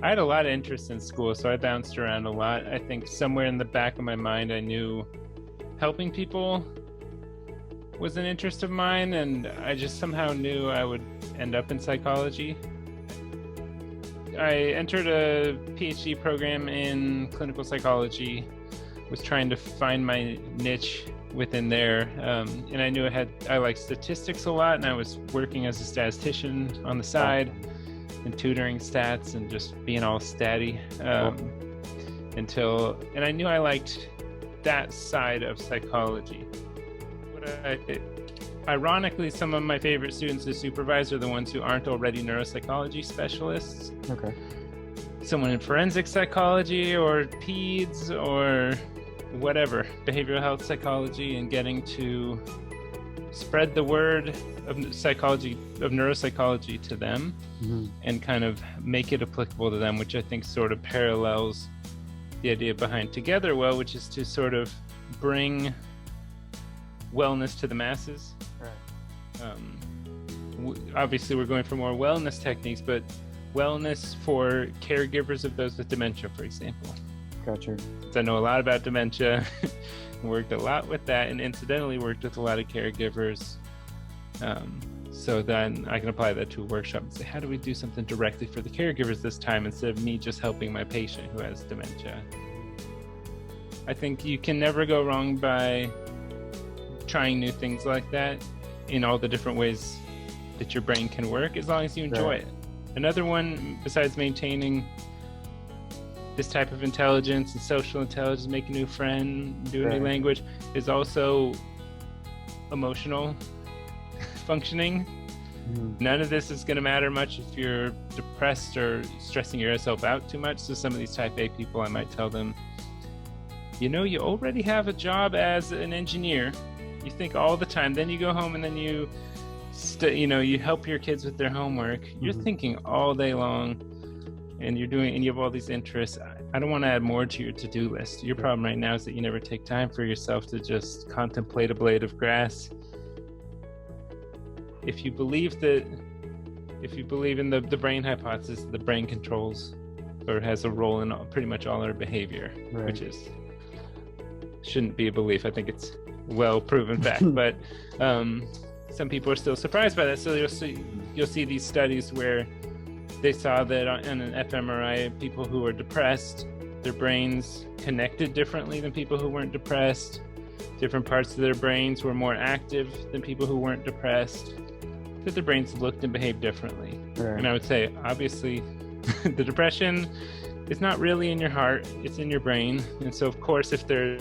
I had a lot of interest in school, so I bounced around a lot. I think somewhere in the back of my mind, I knew helping people was an interest of mine, and I just somehow knew I would end up in psychology. I entered a PhD program in clinical psychology, was trying to find my niche within there, and I knew I liked statistics a lot, and I was working as a statistician on the side and tutoring stats and just being all statty and I knew I liked that side of psychology. Ironically, some of my favorite students to supervise are the ones who aren't already neuropsychology specialists. Okay. Someone in forensic psychology or peds or whatever, behavioral health psychology, and getting to spread the word of psychology, of neuropsychology to them, and kind of make it applicable to them, which I think sort of parallels the idea behind TogetherWell, which is to sort of bring wellness to the masses. Right. Obviously, we're going for more wellness techniques, but wellness for caregivers of those with dementia, for example. Gotcha. I know a lot about dementia, worked a lot with that, and incidentally worked with a lot of caregivers. So then I can apply that to a workshop and say, how do we do something directly for the caregivers this time instead of me just helping my patient who has dementia? I think you can never go wrong by trying new things like that in all the different ways that your brain can work, as long as you enjoy it. Another one, besides maintaining this type of intelligence and social intelligence, make a new friend, do a new language, is also emotional functioning. None of this is going to matter much if you're depressed or stressing yourself out too much. So some of these type A people, I might tell them, you already have a job as an engineer. You think all the time, then you go home and then you help your kids with their homework. You're thinking all day long, and you have all these interests. I don't want to add more to your to-do list. Your problem right now is that you never take time for yourself to just contemplate a blade of grass. If you believe in the brain hypothesis, the brain controls or has a role in pretty much all our behavior, which shouldn't be a belief. I think it's well proven fact, but some people are still surprised by that. So you'll see these studies where they saw that on an fMRI, people who were depressed, their brains connected differently than people who weren't depressed. Different parts of their brains were more active than people who weren't depressed. That their brains looked and behaved differently. And I would say, obviously, the depression is not really in your heart, it's in your brain. And so, of course, if they're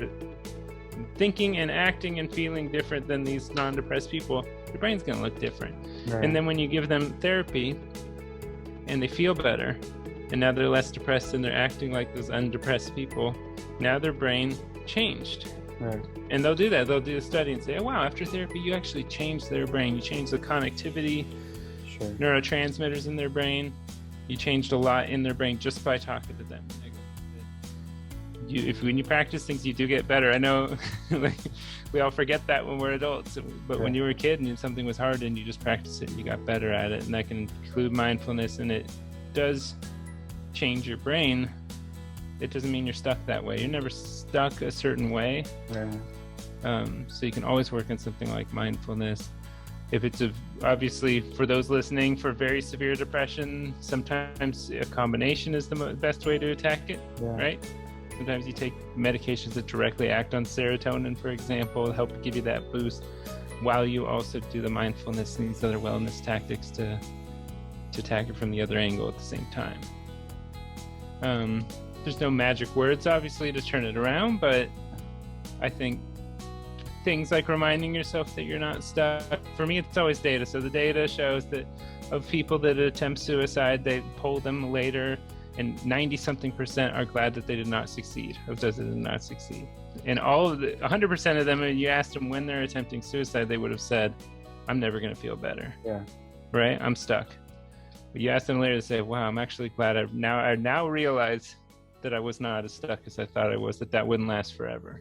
thinking and acting and feeling different than these non-depressed people, your brain's going to look different. And then when you give them therapy and they feel better, and now they're less depressed and they're acting like those undepressed people, now their brain changed. And they'll do that. They'll do a study and say, oh, wow, after therapy, you actually changed their brain. You changed the connectivity, neurotransmitters in their brain. You changed a lot in their brain just by talking to them. When you practice things, you do get better. I know we all forget that when we're adults, but when you were a kid and something was hard and you just practiced it and you got better at it, and that can include mindfulness, and it does change your brain. It doesn't mean you're stuck that way. You're never stuck a certain way. So you can always work on something like mindfulness. If it's obviously, for those listening, for very severe depression, sometimes a combination is the best way to attack it, right? Sometimes you take medications that directly act on serotonin, for example, help give you that boost, while you also do the mindfulness and these other wellness tactics to attack it from the other angle at the same time. There's no magic words, obviously, to turn it around, but I think things like reminding yourself that you're not stuck. For me, it's always data. So the data shows that of people that attempt suicide, they poll them later, and 90-something% are glad that they did not succeed, of those that did not succeed. And 100% of them, when you asked them when they're attempting suicide, they would have said, I'm never going to feel better. Right? I'm stuck. But you ask them later to say, wow, I'm actually glad I now realize that I was not as stuck as I thought I was, that wouldn't last forever.